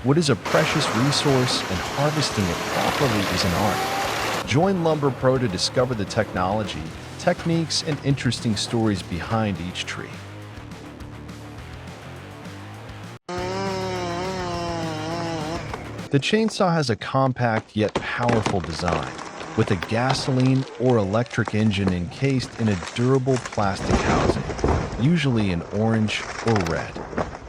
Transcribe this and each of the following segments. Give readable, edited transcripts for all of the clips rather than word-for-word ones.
Wood is a precious resource, and harvesting it properly is an art. Join lumberpro to discover the technology, techniques, and interesting stories behind each tree. The chainsaw has a compact yet powerful design, with a gasoline or electric engine encased in a durable plastic housing, usually in orange or red.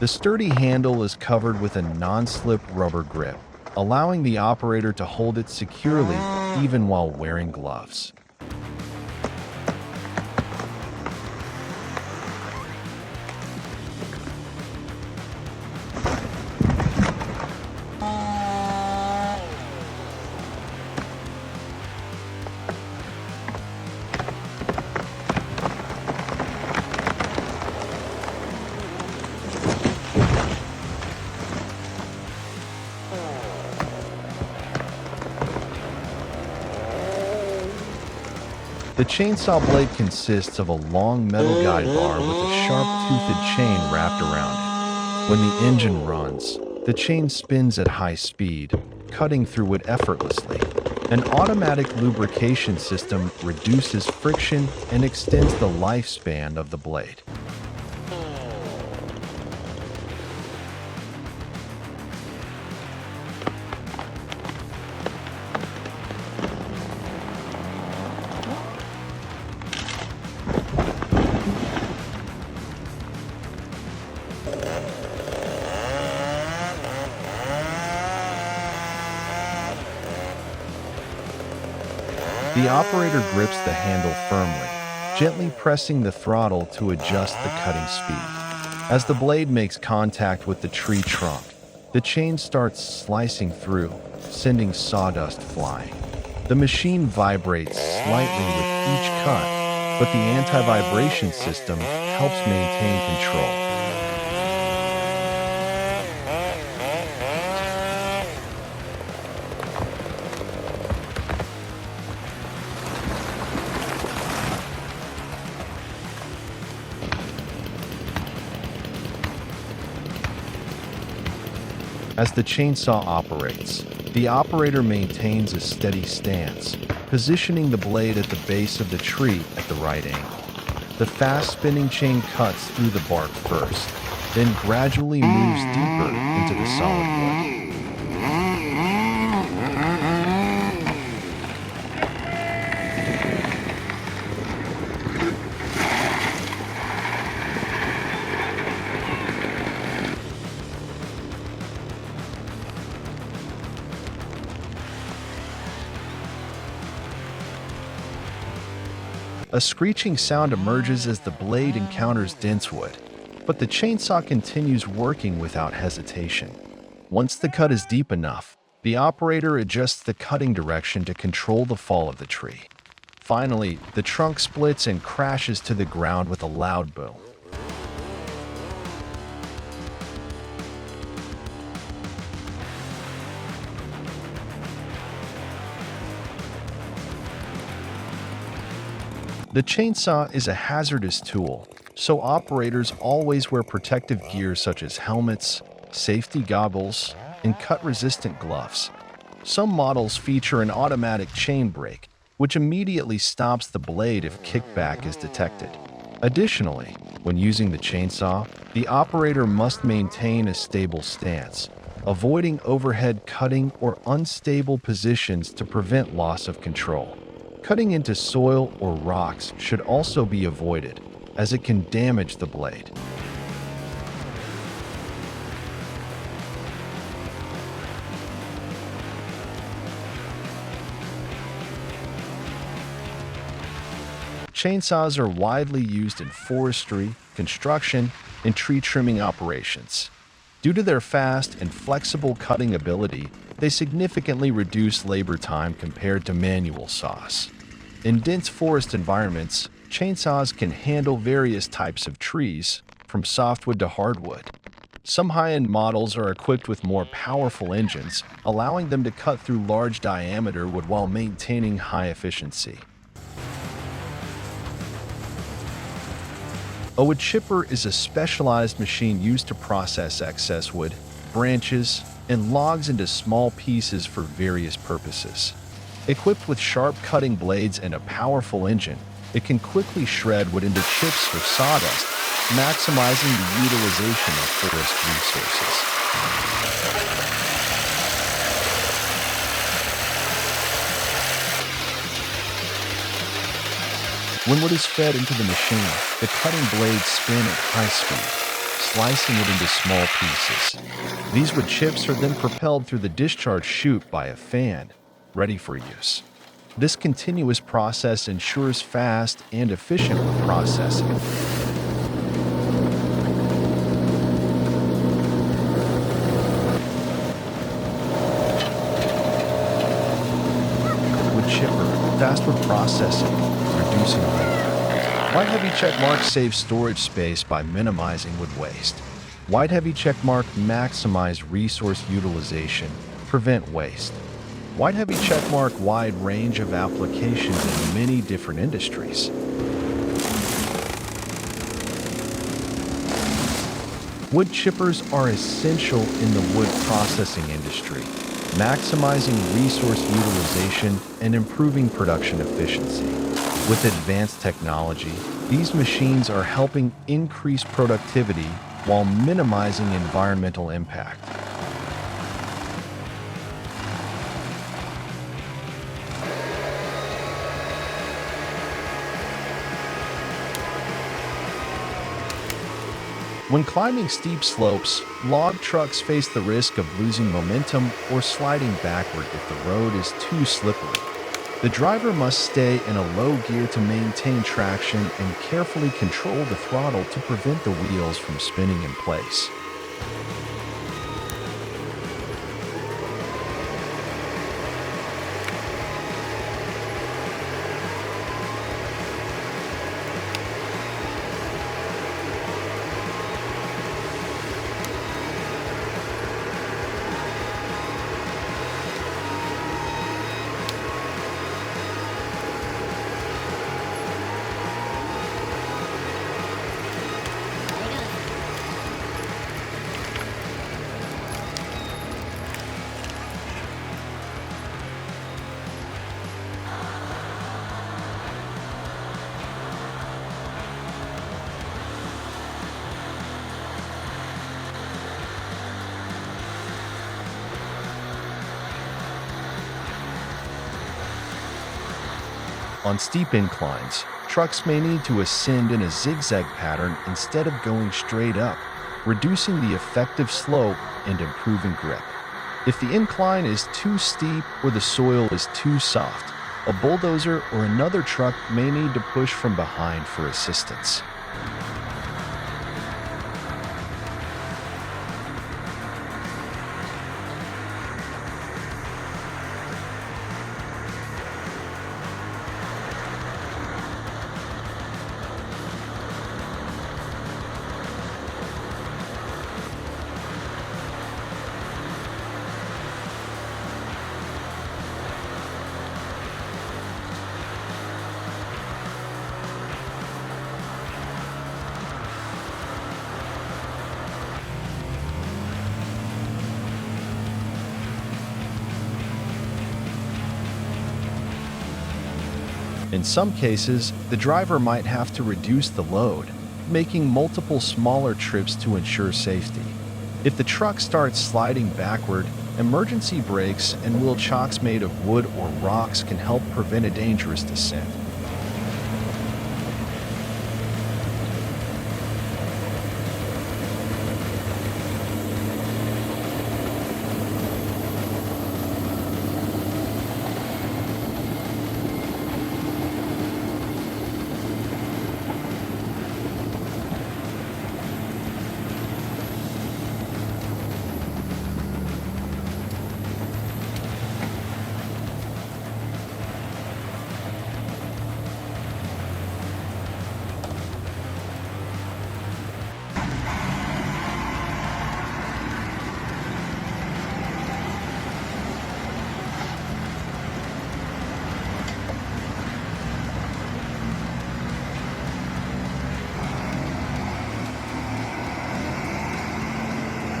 The sturdy handle is covered with a non-slip rubber grip, allowing the operator to hold it securely even while wearing gloves. The chainsaw blade consists of a long metal guide bar with a sharp-toothed chain wrapped around it. When the engine runs, the chain spins at high speed, cutting through wood effortlessly. An automatic lubrication system reduces friction and extends the lifespan of the blade. The operator grips the handle firmly, gently pressing the throttle to adjust the cutting speed. As the blade makes contact with the tree trunk, the chain starts slicing through, sending sawdust flying. The machine vibrates slightly with each cut, but the anti-vibration system helps maintain control. As the chainsaw operates, the operator maintains a steady stance, positioning the blade at the base of the tree at the right angle. The fast-spinning chain cuts through the bark first, then gradually moves deeper into the solid wood. A screeching sound emerges as the blade encounters dense wood, but the chainsaw continues working without hesitation. Once the cut is deep enough, the operator adjusts the cutting direction to control the fall of the tree. Finally, the trunk splits and crashes to the ground with a loud boom. The chainsaw is a hazardous tool, so operators always wear protective gear such as helmets, safety goggles, and cut-resistant gloves. Some models feature an automatic chain brake, which immediately stops the blade if kickback is detected. Additionally, when using the chainsaw, the operator must maintain a stable stance, avoiding overhead cutting or unstable positions to prevent loss of control. Cutting into soil or rocks should also be avoided, as it can damage the blade. Chainsaws are widely used in forestry, construction, and tree trimming operations. Due to their fast and flexible cutting ability, they significantly reduce labor time compared to manual saws. In dense forest environments, chainsaws can handle various types of trees, from softwood to hardwood. Some high-end models are equipped with more powerful engines, allowing them to cut through large diameter wood while maintaining high efficiency. A wood chipper is a specialized machine used to process excess wood, branches, and logs into small pieces for various purposes. Equipped with sharp cutting blades and a powerful engine, it can quickly shred wood into chips or sawdust, maximizing the utilization of forest resources. When wood is fed into the machine, the cutting blades spin at high speed, slicing it into small pieces. These wood chips are then propelled through the discharge chute by a fan, ready for use. This continuous process ensures fast and efficient wood processing. Wood chipper, fast wood processing, reducing labor. White heavy checkmark saves storage space by minimizing wood waste. White heavy checkmark maximize resource utilization, prevent waste. White heavy checkmark wide range of applications in many different industries. Wood chippers are essential in the wood processing industry, maximizing resource utilization and improving production efficiency. With advanced technology, these machines are helping increase productivity while minimizing environmental impact. When climbing steep slopes, log trucks face the risk of losing momentum or sliding backward if the road is too slippery. The driver must stay in a low gear to maintain traction and carefully control the throttle to prevent the wheels from spinning in place. On steep inclines, trucks may need to ascend in a zigzag pattern instead of going straight up, reducing the effective slope and improving grip. If the incline is too steep or the soil is too soft, a bulldozer or another truck may need to push from behind for assistance. In some cases, the driver might have to reduce the load, making multiple smaller trips to ensure safety. If the truck starts sliding backward, emergency brakes and wheel chocks made of wood or rocks can help prevent a dangerous descent.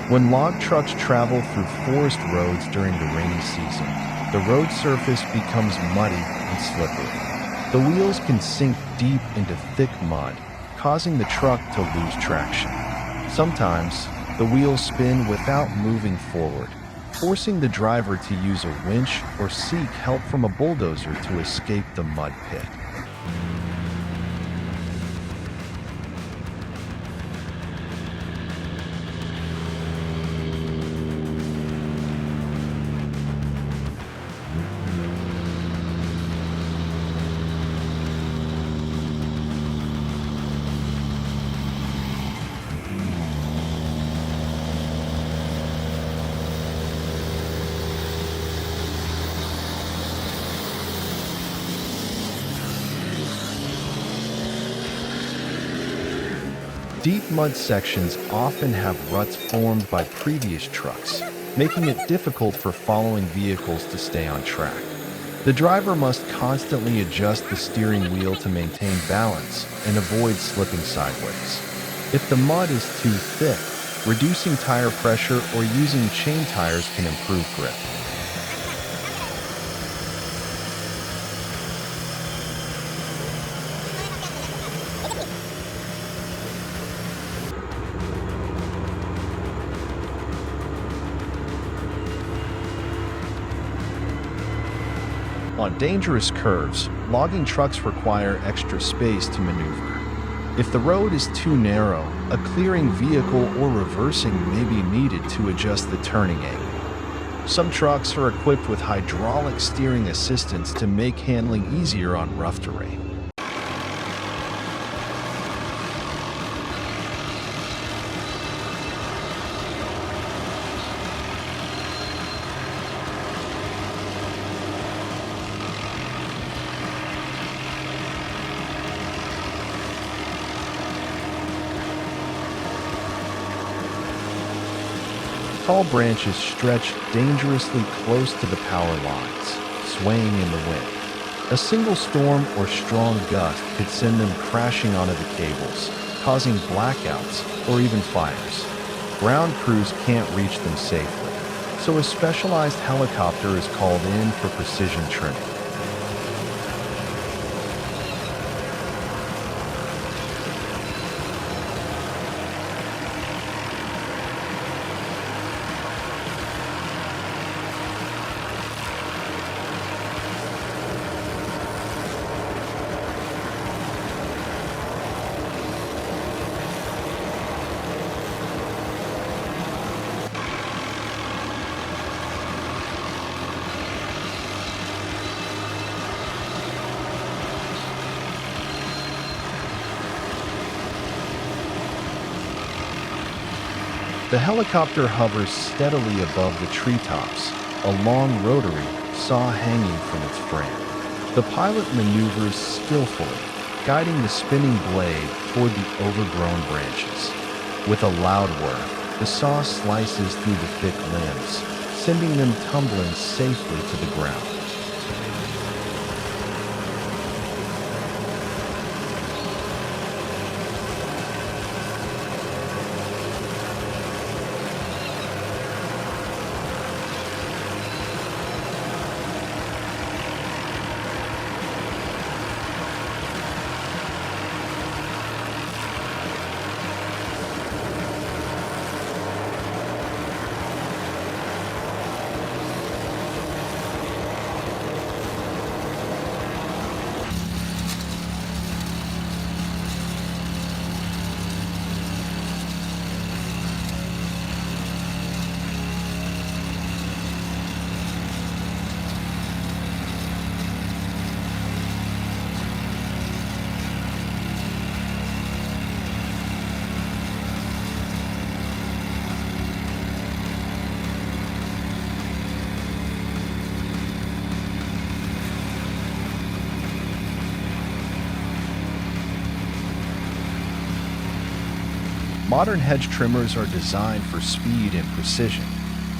When log trucks travel through forest roads during the rainy season, the road surface becomes muddy and slippery. The wheels can sink deep into thick mud, causing the truck to lose traction. Sometimes, the wheels spin without moving forward, forcing the driver to use a winch or seek help from a bulldozer to escape the mud pit. Deep mud sections often have ruts formed by previous trucks, making it difficult for following vehicles to stay on track. The driver must constantly adjust the steering wheel to maintain balance and avoid slipping sideways. If the mud is too thick, reducing tire pressure or using chain tires can improve grip. On dangerous curves, logging trucks require extra space to maneuver. If the road is too narrow, a clearing vehicle or reversing may be needed to adjust the turning angle. Some trucks are equipped with hydraulic steering assistance to make handling easier on rough terrain. Tall branches stretch dangerously close to the power lines, swaying in the wind. A single storm or strong gust could send them crashing onto the cables, causing blackouts or even fires. Ground crews can't reach them safely, so a specialized helicopter is called in for precision trimming. The helicopter hovers steadily above the treetops, a long rotary saw hanging from its frame. The pilot maneuvers skillfully, guiding the spinning blade toward the overgrown branches. With a loud whir, the saw slices through the thick limbs, sending them tumbling safely to the ground. Modern hedge trimmers are designed for speed and precision.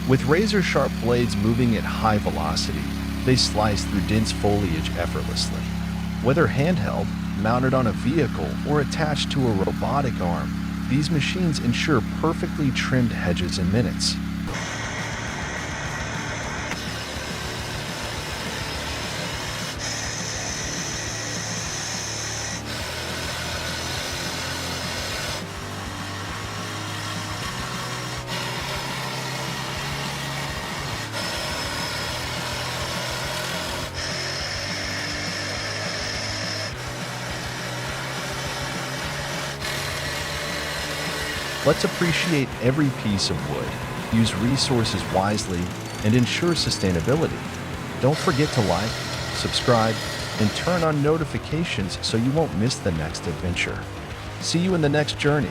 With razor-sharp blades moving at high velocity, they slice through dense foliage effortlessly. Whether handheld, mounted on a vehicle, or attached to a robotic arm, These machines ensure perfectly trimmed hedges in minutes. Let's appreciate every piece of wood, use resources wisely, and ensure sustainability. Don't forget to like, subscribe, and turn on notifications so you won't miss the next adventure. See you in the next journey.